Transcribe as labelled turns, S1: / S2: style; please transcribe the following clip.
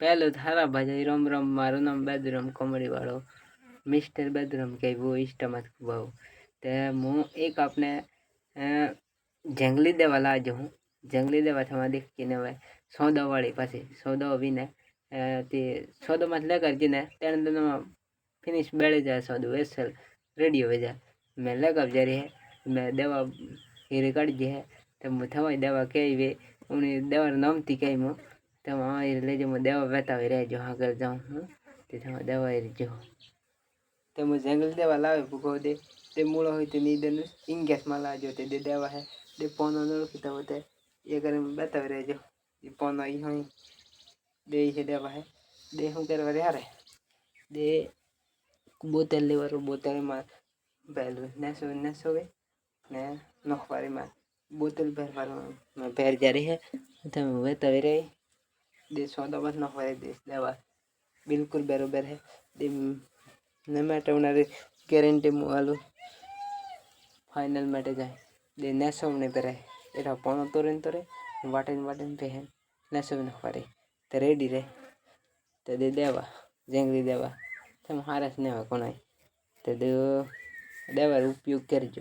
S1: पहले थारा भाई राम राम मारो नाम बेदराम कॉमेडी वालों मिस्टर बेदराम के वो इष्ट मत भाव ते मु एक आपने जंगली देवा ला जो हूँ जंगली देवा थमा देख के ने वे सौदा वाली पासे सौदा अभी ने ते सौदा मत लेकर जी ने तेरे दिन फिनिश बैठ जाए सौदा वेसल रेडी हो जाए मैं लगा जा रही है मैं देवा ये रिकॉर्ड जी है तो मुझे देवा के वे उन्हें देवा नाम थी कहीं मो तो वहाँ ले जो मैं देवा बैठा हुआ रहे जो हाँ कर जाऊँ हूँ तो थमा देवा जो तो मुझे जंगल देवा लावे भूखो दे ते मूल हो तो नहीं देने इंगेस माला जो ते दे देवा है दे पौना नल की तब ते ये करे बैठा हुआ रहे जो ये पौना ही होई दे ही देवा है दे हूँ कर वाले यार दे बोतल ले वारो बोतल में बैलू नसो वे ने नखवारी में बोतल भर वारो में पैर जा रही है तो वे तवेरे दे सौदा मत नखवारी दे देवा बिल्कुल बराबर है दे न मैटर उन्हें गारंटी वालों फाइनल मैटे जाए दे नेसो ने पेरे एटा पोनो तोरे वाटन पे है नेसो ने खरे ते रेडी रे ते दे देवा जंगली देवा तम हारस ने कोनाय ते देवा उपयोग करजो।